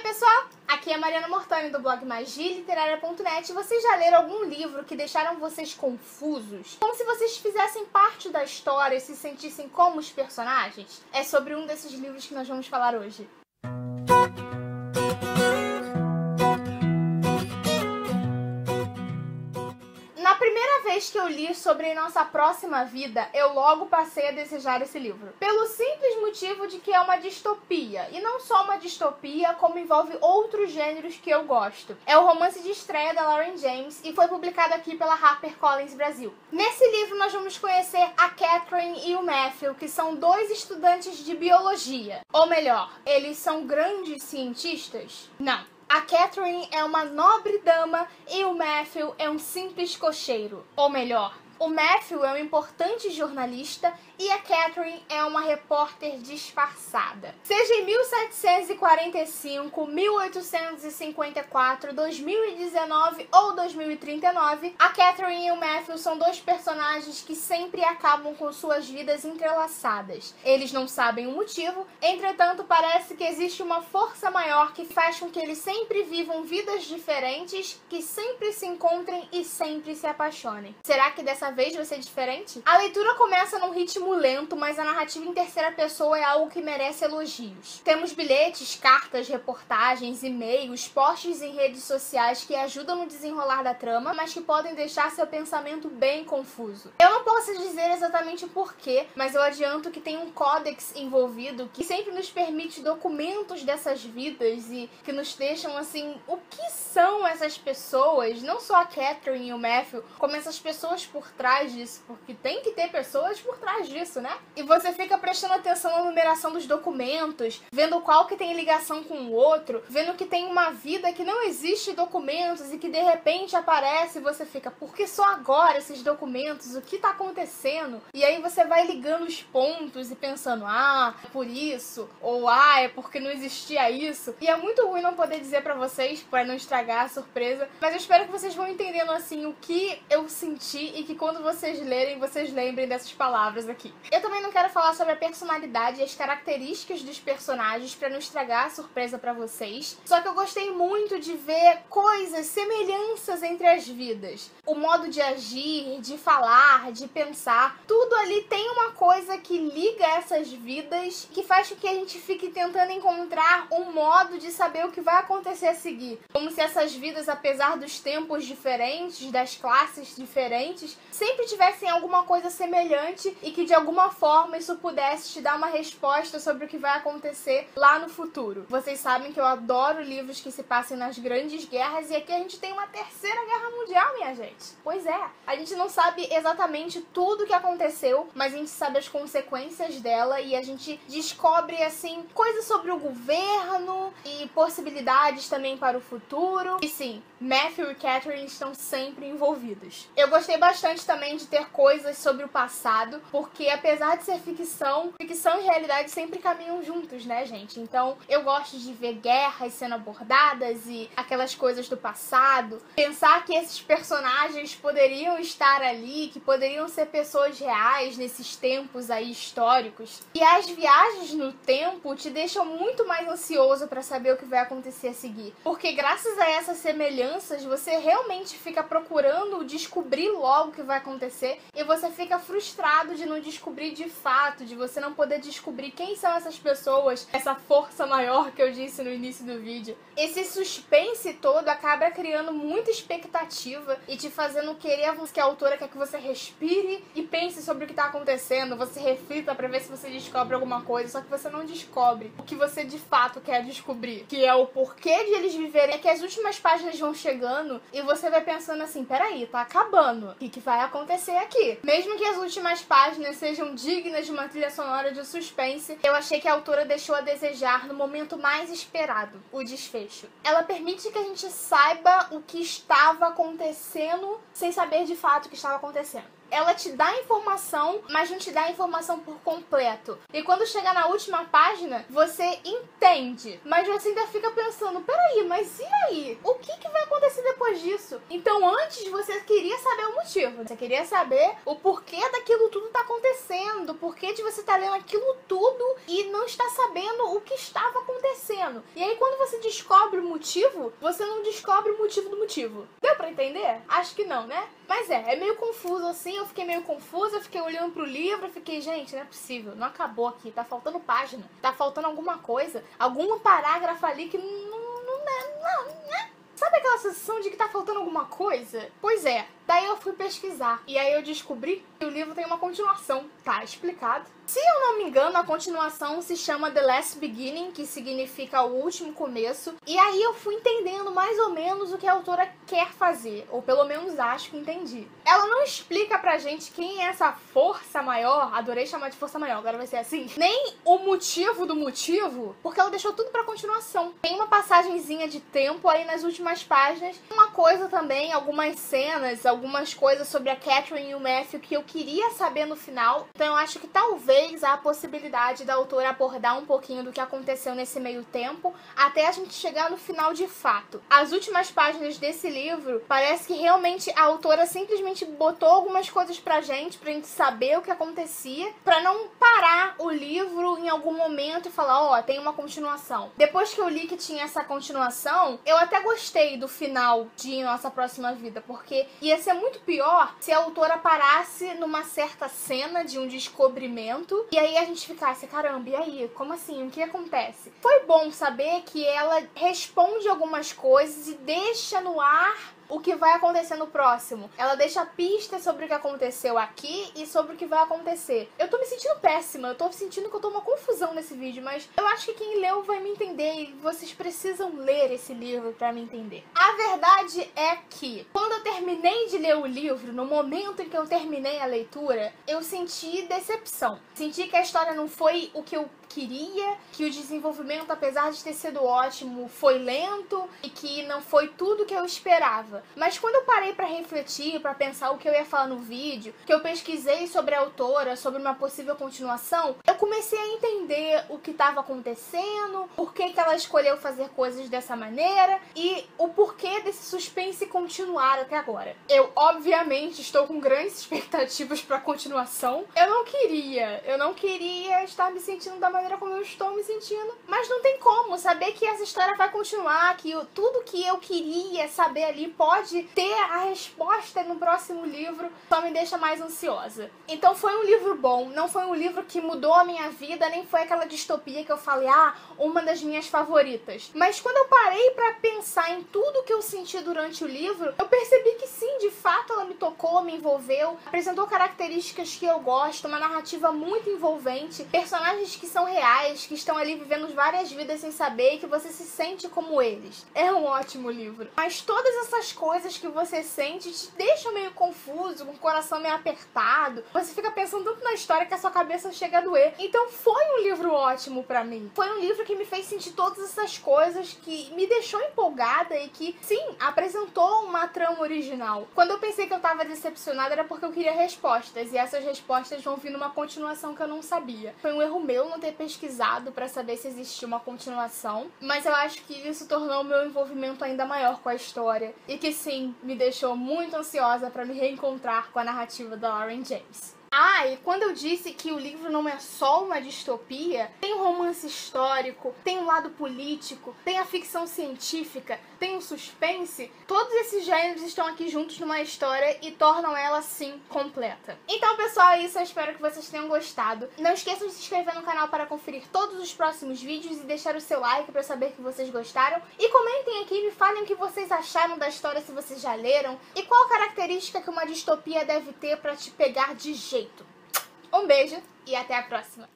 pessoal, aqui é a Mariana Mortani do blog magialiterária.net. Vocês já leram algum livro que deixaram vocês confusos? Como se vocês fizessem parte da história e se sentissem como os personagens? É sobre um desses livros que nós vamos falar hoje. Na primeira vez que eu li sobre Nossa Próxima Vida, eu logo passei a desejar esse livro. Pelo simples motivo de que é uma distopia. E não só uma distopia, como envolve outros gêneros que eu gosto. É o romance de estreia da Lauren James e foi publicado aqui pela HarperCollins Brasil. Nesse livro nós vamos conhecer a Catherine e o Matthew, que são dois estudantes de biologia. Ou melhor, eles são grandes cientistas? Não. A Catherine é uma nobre dama e o Matthew é um simples cocheiro. Ou melhor, o Matthew é um importante jornalista e a Catherine é uma repórter disfarçada. Seja em 1745, 1854, 2019 ou 2039, a Catherine e o Matthew são dois personagens que sempre acabam com suas vidas entrelaçadas. Eles não sabem o motivo, entretanto parece que existe uma força maior que faz com que eles sempre vivam vidas diferentes, que sempre se encontrem e sempre se apaixonem. Será que dessa vez vai ser diferente? A leitura começa num ritmo lento, mas a narrativa em terceira pessoa é algo que merece elogios. Temos bilhetes, cartas, reportagens, e-mails, posts em redes sociais que ajudam no desenrolar da trama, mas que podem deixar seu pensamento bem confuso. Eu não posso dizer exatamente o porquê, mas eu adianto que tem um códex envolvido que sempre nos permite documentos dessas vidas e que nos deixam assim, o que são essas pessoas? Não só a Catherine e o Matthew, como essas pessoas por trás disso, porque tem que ter pessoas por trás disso, né? E você fica prestando atenção na numeração dos documentos, vendo qual que tem ligação com o outro, vendo que tem uma vida que não existe documentos e que de repente aparece e você fica, por que só agora esses documentos? O que tá acontecendo? E aí você vai ligando os pontos e pensando, é por isso, ou é porque não existia isso. E é muito ruim não poder dizer pra vocês, pra não estragar a surpresa, mas eu espero que vocês vão entendendo assim o que eu senti e que quando vocês lerem, vocês lembrem dessas palavras aqui. Eu também não quero falar sobre a personalidade e as características dos personagens pra não estragar a surpresa pra vocês, só que eu gostei muito de ver coisas, semelhanças entre as vidas. O modo de agir, de falar, de pensar, tudo ali tem uma coisa que liga essas vidas, que faz com que a gente fique tentando encontrar um modo de saber o que vai acontecer a seguir. Como se essas vidas, apesar dos tempos diferentes, das classes diferentes, sempre tivessem alguma coisa semelhante e que de alguma forma isso pudesse te dar uma resposta sobre o que vai acontecer lá no futuro. Vocês sabem que eu adoro livros que se passem nas grandes guerras e aqui a gente tem uma terceira guerra mundial, minha gente. Pois é, a gente não sabe exatamente tudo o que aconteceu, mas a gente sabe as consequências dela e a gente descobre, assim, coisas sobre o governo e possibilidades também para o futuro. E sim, Matthew e Catherine estão sempre envolvidos. Eu gostei bastante também de ter coisas sobre o passado, porque apesar de ser ficção e realidade sempre caminham juntos, né, gente? Então eu gosto de ver guerras sendo abordadas e aquelas coisas do passado, pensar que esses personagens poderiam estar ali, que poderiam ser pessoas reais nesses tempos aí históricos. E as viagens no tempo te deixam muito mais ansioso para saber o que vai acontecer a seguir, porque graças a essas semelhanças você realmente fica procurando descobrir logo o que vai acontecer e você fica frustrado de não descobrir de fato, de você não poder descobrir quem são essas pessoas, essa força maior que eu disse no início do vídeo. Esse suspense todo acaba criando muita expectativa e te fazendo querer que a autora quer que você respire e pense sobre o que tá acontecendo, você reflita pra ver se você descobre alguma coisa, só que você não descobre o que você de fato quer descobrir, que é o porquê de eles viverem. É que as últimas páginas vão chegando e você vai pensando assim, peraí, tá acabando, o que vai acontecer aqui? Mesmo que as últimas páginas sejam dignas de uma trilha sonora de suspense, eu achei que a autora deixou a desejar no momento mais esperado, o desfecho. Ela permite que a gente saiba o que estava acontecendo sem saber de fato o que estava acontecendo. ela te dá informação, mas não te dá a informação por completo. E quando chegar na última página, você entende, mas você ainda fica pensando, peraí, mas e aí? O que vai acontecer depois disso? Então antes você queria saber o motivo, você queria saber o porquê daquilo tudo tá acontecendo, o porquê de você tá lendo aquilo tudo e não está sabendo o que estava acontecendo. E aí quando você descobre o motivo, você não descobre o motivo do motivo. Deu pra entender? Acho que não, né? Mas é meio confuso assim, eu fiquei meio confusa, eu fiquei olhando pro livro, eu fiquei, gente, não é possível, não acabou aqui, tá faltando página, tá faltando alguma coisa, algum parágrafo ali que não. Sabe aquela sensação de que tá faltando alguma coisa? Pois é, daí eu fui pesquisar e aí eu descobri que o livro tem uma continuação, tá explicado. Se eu não me engano, a continuação se chama The Last Beginning, que significa o último começo. E aí eu fui entendendo mais ou menos o que a autora quer fazer, ou pelo menos acho que entendi. Ela não explica pra gente quem é essa força maior, adorei chamar de força maior, agora vai ser assim, nem o motivo do motivo, porque ela deixou tudo pra continuação. Tem uma passagenzinha de tempo aí nas últimas páginas, uma coisa também, algumas cenas, algumas coisas sobre a Catherine e o Matthew que eu queria saber no final, então eu acho que talvez há a possibilidade da autora abordar um pouquinho do que aconteceu nesse meio tempo, até a gente chegar no final de fato. As últimas páginas desse livro, parece que realmente a autora simplesmente botou algumas coisas pra gente saber o que acontecia, pra não parar o livro em algum momento e falar, ó, tem uma continuação. Depois que eu li que tinha essa continuação, eu até gostei do final de Nossa Próxima Vida, porque ia ser muito pior se a autora parasse numa certa cena de um descobrimento e aí a gente ficasse, caramba, e aí? Como assim? O que acontece? Foi bom saber que ela responde algumas coisas e deixa no ar o que vai acontecer no próximo. Ela deixa pistas sobre o que aconteceu aqui e sobre o que vai acontecer. Eu tô me sentindo péssima, eu tô sentindo que eu tô uma confusão nesse vídeo, mas eu acho que quem leu vai me entender e vocês precisam ler esse livro pra me entender. A verdade é que, quando eu terminei de ler o livro, no momento em que eu terminei a leitura, eu senti decepção. Senti que a história não foi o que eu queria, que o desenvolvimento, apesar de ter sido ótimo, foi lento e que não foi tudo que eu esperava. Mas quando eu parei pra refletir, pra pensar o que eu ia falar no vídeo, que eu pesquisei sobre a autora, sobre uma possível continuação, eu comecei a entender o que estava acontecendo, por que ela escolheu fazer coisas dessa maneira e o porquê desse suspense continuar até agora. Eu, obviamente, estou com grandes expectativas pra continuação. Eu não queria estar me sentindo da maneira como eu estou me sentindo, mas não tem como saber que essa história vai continuar, que tudo que eu queria saber ali pode ter a resposta no próximo livro, só me deixa mais ansiosa. Então foi um livro bom, não foi um livro que mudou a minha vida, nem foi aquela distopia que eu falei, uma das minhas favoritas. Mas quando eu parei pra pensar em tudo que eu senti durante o livro, eu percebi que sim, de fato ela me tocou, me envolveu, apresentou características que eu gosto, uma narrativa muito envolvente, personagens que são reais, que estão ali vivendo várias vidas sem saber e que você se sente como eles. É um ótimo livro. Mas todas essas coisas que você sente te deixam meio confuso, com o coração meio apertado. Você fica pensando tanto na história que a sua cabeça chega a doer. Então foi um livro ótimo pra mim. Foi um livro que me fez sentir todas essas coisas, que me deixou empolgada e que, sim, apresentou uma trama original. Quando eu pensei que eu tava decepcionada era porque eu queria respostas, e essas respostas vão vir numa continuação que eu não sabia. Foi um erro meu não ter pesquisado pra saber se existia uma continuação, mas eu acho que isso tornou o meu envolvimento ainda maior com a história, e que sim, me deixou muito ansiosa pra me reencontrar com a narrativa da Lauren James. E quando eu disse que o livro não é só uma distopia, tem um romance histórico, tem um lado político, tem a ficção científica, tem o suspense, todos esses gêneros estão aqui juntos numa história e tornam ela, sim, completa. Então, pessoal, é isso, eu espero que vocês tenham gostado. Não esqueçam de se inscrever no canal para conferir todos os próximos vídeos e deixar o seu like para saber que vocês gostaram. E comentem aqui e me falem o que vocês acharam da história, se vocês já leram, e qual característica que uma distopia deve ter para te pegar de jeito. Um beijo e até a próxima!